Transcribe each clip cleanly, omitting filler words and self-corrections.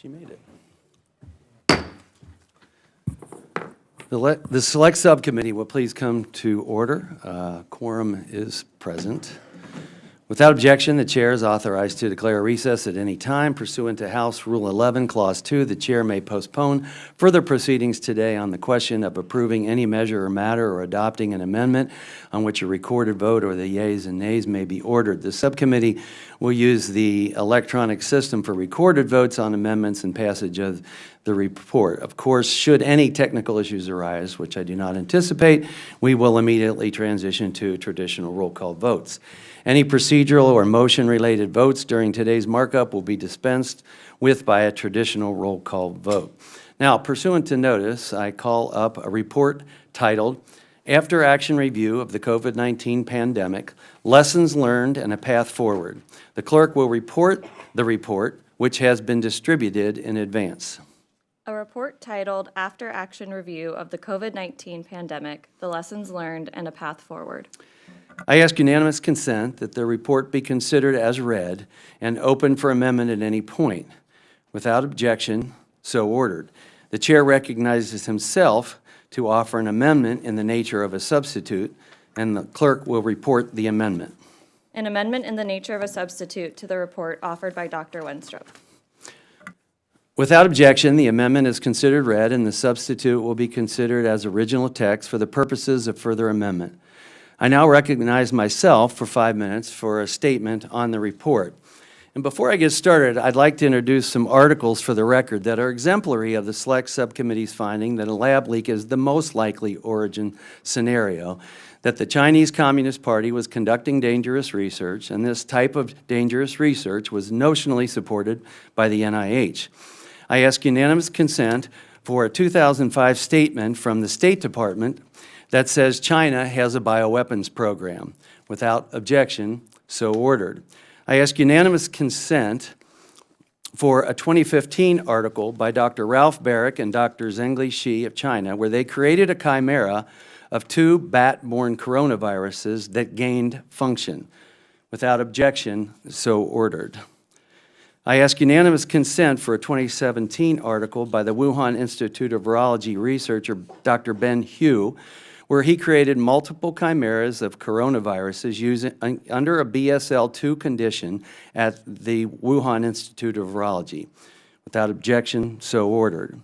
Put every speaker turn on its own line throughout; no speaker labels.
She made it. The Select Subcommittee will please come to order. Quorum is present. Without objection, the Chair is authorized to declare a recess at any time pursuant to House Rule 11, Clause 2. The Chair may postpone further proceedings today on the question of approving any measure or matter or adopting an amendment on which a recorded vote or the yeas and nays may be ordered. The subcommittee will use the electronic system for recorded votes on amendments and passage of the report. Of course, should any technical issues arise, which I do not anticipate, we will immediately transition to traditional roll call votes. Any procedural or motion-related votes during today's markup will be dispensed with by a traditional roll call vote. Now, pursuant to notice, I call up a report titled, After Action Review of the COVID-19 Pandemic, Lessons Learned and a Path Forward. The clerk will report the report, which has been distributed in advance.
A report titled After Action Review of the COVID-19 Pandemic, the Lessons Learned and a Path Forward.
I ask unanimous consent that the report be considered as read and open for amendment at any point. Without objection, so ordered. The Chair recognizes himself to offer an amendment in the nature of a substitute, and the clerk will report the amendment.
An amendment in the nature of a substitute to the report offered by Dr. Wenstrup.
Without objection, the amendment is considered read, and the substitute will be considered as original text for the purposes of further amendment. I now recognize myself for 5 minutes for a statement on the report. And before I get started, I'd like to introduce some articles for the record that are exemplary of the Select Subcommittee's finding that a lab leak is the most likely origin scenario, that the Chinese Communist Party was conducting dangerous research, and this type of dangerous research was notionally supported by the NIH. I ask unanimous consent for a 2005 statement from the State Department that says China has a bioweapons program. Without objection, so ordered. I ask unanimous consent for a 2015 article by Dr. Ralph Barrick and Dr. Zhengli Shi of China, where they created a chimera of 2 bat-borne coronaviruses that gained function. Without objection, so ordered. I ask unanimous consent for a 2017 article by the Wuhan Institute of Virology researcher Dr. Ben Hu, where he created multiple chimeras of coronaviruses under a BSL-2 condition at the Wuhan Institute of Virology. Without objection, so ordered.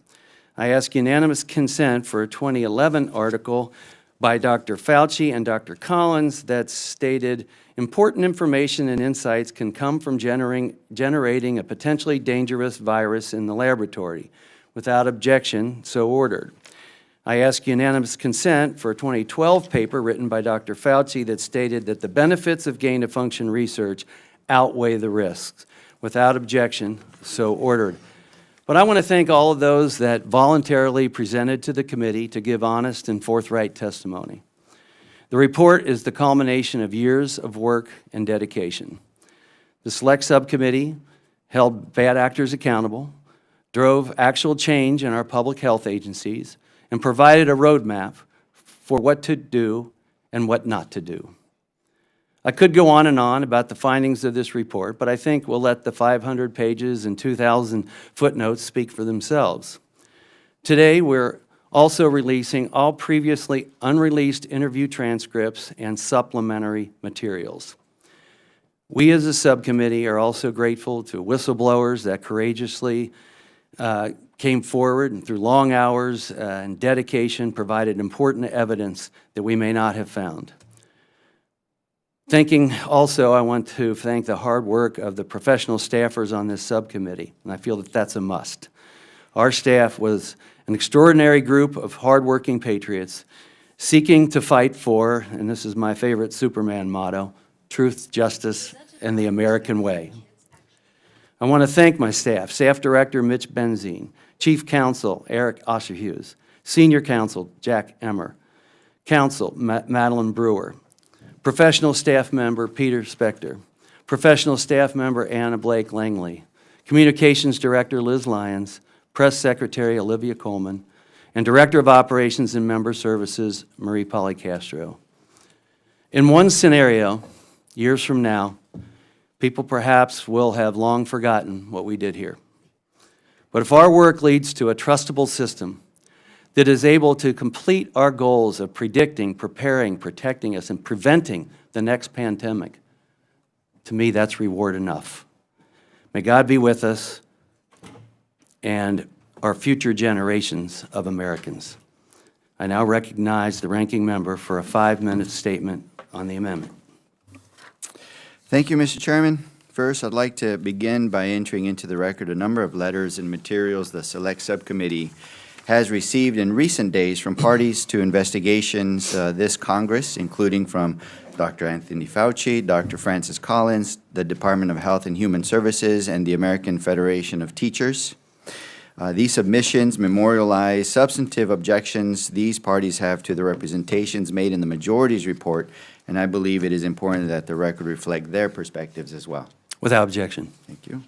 I ask unanimous consent for a 2011 article by Dr. Fauci and Dr. Collins that stated, important information and insights can come from generating a potentially dangerous virus in the laboratory. Without objection, so ordered. I ask unanimous consent for a 2012 paper written by Dr. Fauci that stated that the benefits of gain-of-function research outweigh the risks. Without objection, so ordered. But I want to thank all of those that voluntarily presented to the committee to give honest and forthright testimony. The report is the culmination of years of work and dedication. The Select Subcommittee held bad actors accountable, drove actual change in our public health agencies, and provided a roadmap for what to do and what not to do. I could go on and on about the findings of this report, but I think we'll let the 500 pages and 2,000 footnotes speak for themselves. Today, we're also releasing all previously unreleased interview transcripts and supplementary materials. We as a subcommittee are also grateful to whistleblowers that courageously came forward and through long hours and dedication provided important evidence that we may not have found. I want to thank the hard work of the professional staffers on this subcommittee, and I feel that that's a must. Our staff was an extraordinary group of hardworking patriots seeking to fight for, and this is my favorite Superman motto, truth, justice, and the American way. I want to thank my Staff Director Mitch Benzine, Chief Counsel Eric Osherhughes, Senior Counsel Jack Emmer, Counsel Madeline Brewer, Professional Staff Member Peter Spector, Professional Staff Member Anna Blake Langley, Communications Director Liz Lyons, Press Secretary Olivia Coleman, and Director of Operations and Member Services Marie Policastro. In one scenario, years from now, people perhaps will have long forgotten what we did here. But if our work leads to a trustable system that is able to complete our goals of predicting, preparing, protecting us, and preventing the next pandemic, to me, that's reward enough. May God be with us and our future generations of Americans. I now recognize the ranking member for a 5-minute statement on the amendment.
Thank you, Mr. Chairman. First, I'd like to begin by entering into the record a number of letters and materials the Select Subcommittee has received in recent days from parties to investigations this Congress, including from Dr. Anthony Fauci, Dr. Francis Collins, the Department of Health and Human Services, and the American Federation of Teachers. These submissions memorialize substantive objections these parties have to the representations made in the majority's report, and I believe it is important that the record reflect their perspectives as well.
Without objection.
Thank you.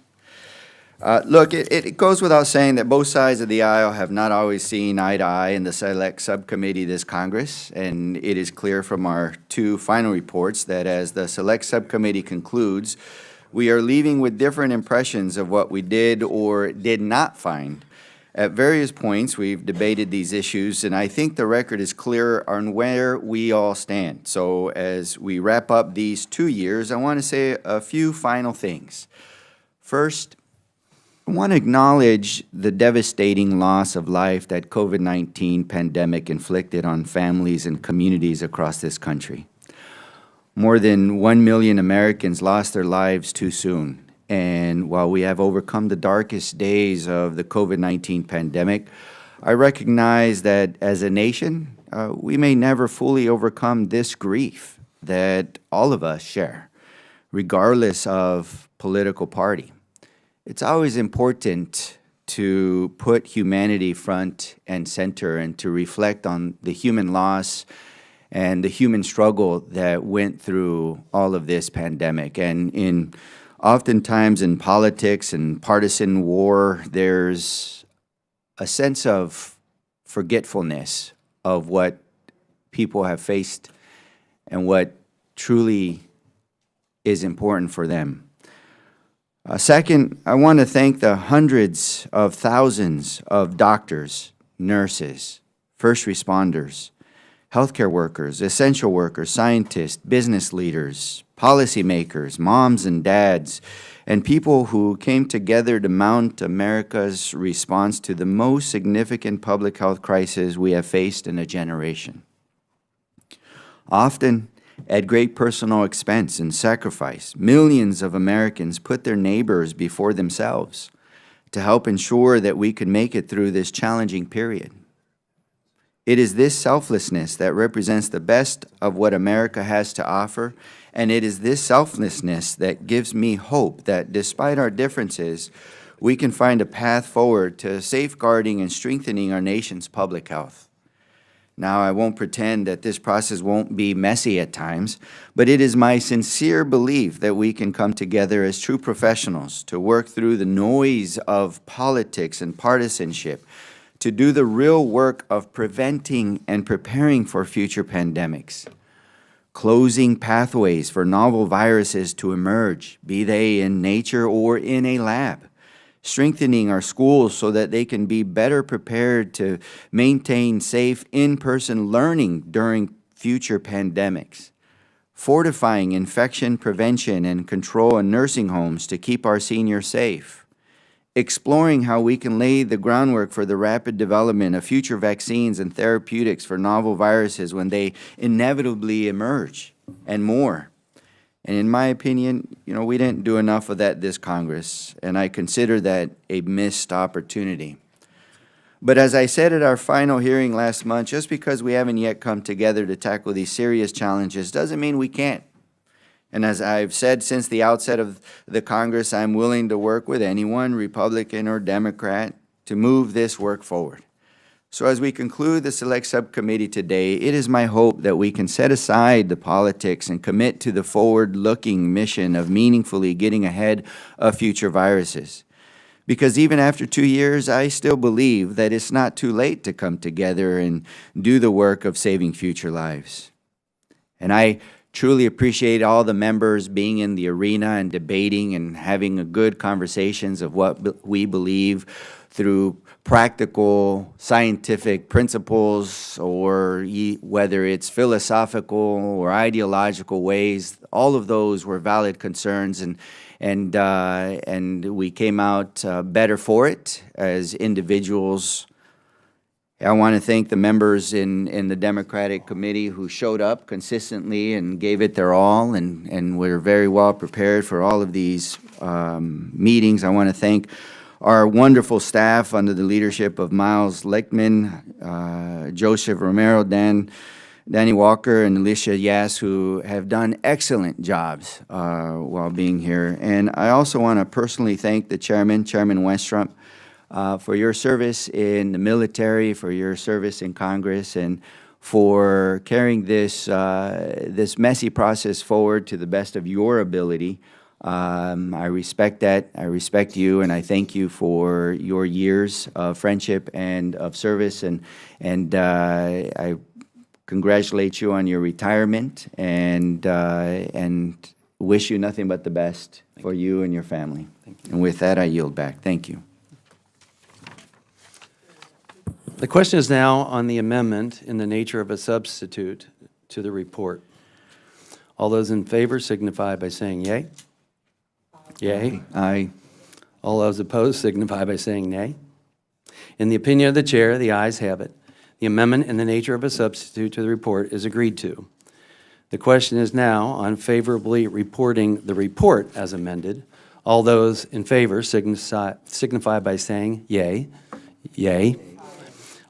Look, it goes without saying that both sides of the aisle have not always seen eye to eye in the Select Subcommittee this Congress, and it is clear from our 2 final reports that as the Select Subcommittee concludes, we are leaving with different impressions of what we did or did not find. At various points, we've debated these issues, and I think the record is clear on where we all stand. So as we wrap up these 2 years, I want to say a few final things. First, I want to acknowledge the devastating loss of life that COVID-19 pandemic inflicted on families and communities across this country. More than 1 million Americans lost their lives too soon. And while we have overcome the darkest days of the COVID-19 pandemic, I recognize that as a nation, we may never fully overcome this grief that all of us share, regardless of political party. It's always important to put humanity front and center and to reflect on the human loss and the human struggle that went through all of this pandemic. And oftentimes in politics and partisan war, there's a sense of forgetfulness of what people have faced and what truly is important for them. Second, I want to thank the hundreds of thousands of doctors, nurses, first responders, healthcare workers, essential workers, scientists, business leaders, policymakers, moms and dads, and people who came together to mount America's response to the most significant public health crisis we have faced in a generation. Often, at great personal expense and sacrifice, millions of Americans put their neighbors before themselves to help ensure that we could make it through this challenging period. It is this selflessness that represents the best of what America has to offer, and it is this selflessness that gives me hope that despite our differences, we can find a path forward to safeguarding and strengthening our nation's public health. Now, I won't pretend that this process won't be messy at times, but it is my sincere belief that we can come together as true professionals to work through the noise of politics and partisanship, to do the real work of preventing and preparing for future pandemics, closing pathways for novel viruses to emerge, be they in nature or in a lab, strengthening our schools so that they can be better prepared to maintain safe in-person learning during future pandemics, fortifying infection prevention and control in nursing homes to keep our seniors safe, exploring how we can lay the groundwork for the rapid development of future vaccines and therapeutics for novel viruses when they inevitably emerge, and more. And in my opinion, we didn't do enough of that this Congress, and I consider that a missed opportunity. But as I said at our final hearing last month, just because we haven't yet come together to tackle these serious challenges doesn't mean we can't. And as I've said since the outset of the Congress, I'm willing to work with anyone, Republican or Democrat, to move this work forward. So as we conclude the Select Subcommittee today, it is my hope that we can set aside the politics and commit to the forward-looking mission of meaningfully getting ahead of future viruses. Because even after 2 years, I still believe that it's not too late to come together and do the work of saving future lives. And I truly appreciate all the members being in the arena and debating and having good conversations of what we believe through practical scientific principles or whether it's philosophical or ideological ways, all of those were valid concerns, and we came out better for it as individuals. I want to thank the members in the Democratic Committee who showed up consistently and gave it their all, and were very well prepared for all of these meetings. I want to thank our wonderful staff under the leadership of Miles Lichtman, Joseph Romero, Danny Walker, and Alicia Yass, who have done excellent jobs while being here. And I also want to personally thank the Chairman Westrump, for your service in the military, for your service in Congress, and for carrying this messy process forward to the best of your ability. I respect that. I respect you, and I thank you for your years of friendship and of service. And I congratulate you on your retirement, and wish you nothing but the best for you and your family. And with that, I yield back. Thank you.
The question is now on the amendment in the nature of a substitute to the report. All those in favor signify by saying yea. Yea.
Aye.
All those opposed signify by saying nay. In the opinion of the chair, the ayes have it. The amendment in the nature of a substitute to the report is agreed to. The question is now on favorably reporting the report as amended. All those in favor signify by saying yea. Yea.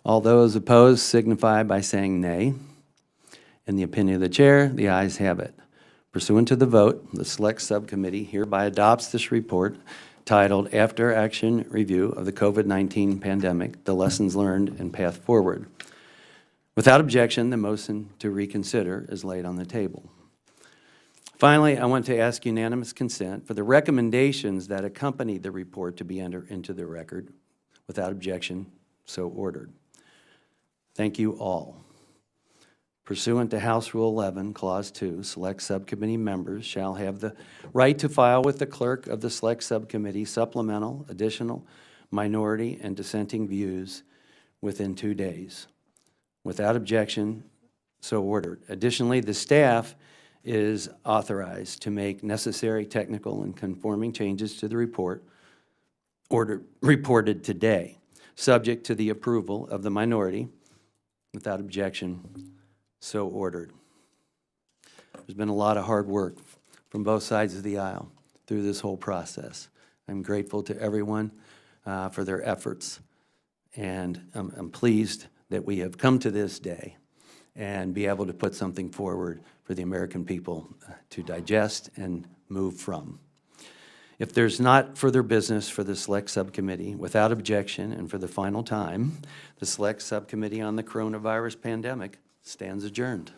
All those opposed signify by saying nay. In the opinion of the chair, the ayes have it. Pursuant to the vote, the Select Subcommittee hereby adopts this report titled After Action Review of the COVID-19 Pandemic, the Lessons Learned and Path Forward. Without objection, the motion to reconsider is laid on the table. Finally, I want to ask unanimous consent for the recommendations that accompany the report to be entered into the record. Without objection, so ordered. Thank you all. Pursuant to House Rule 11, Clause 2, Select Subcommittee members shall have the right to file with the clerk of the Select Subcommittee supplemental, additional, minority, and dissenting views within 2 days. Without objection, so ordered. Additionally, the staff is authorized to make necessary technical and conforming changes to the report reported today, subject to the approval of the minority. Without objection, so ordered. There's been a lot of hard work from both sides of the aisle through this whole process. I'm grateful to everyone for their efforts, and I'm pleased that we have come to this day and be able to put something forward for the American people to digest and move from. If there's not further business for the Select Subcommittee, without objection and for the final time, the Select Subcommittee on the Coronavirus Pandemic stands adjourned.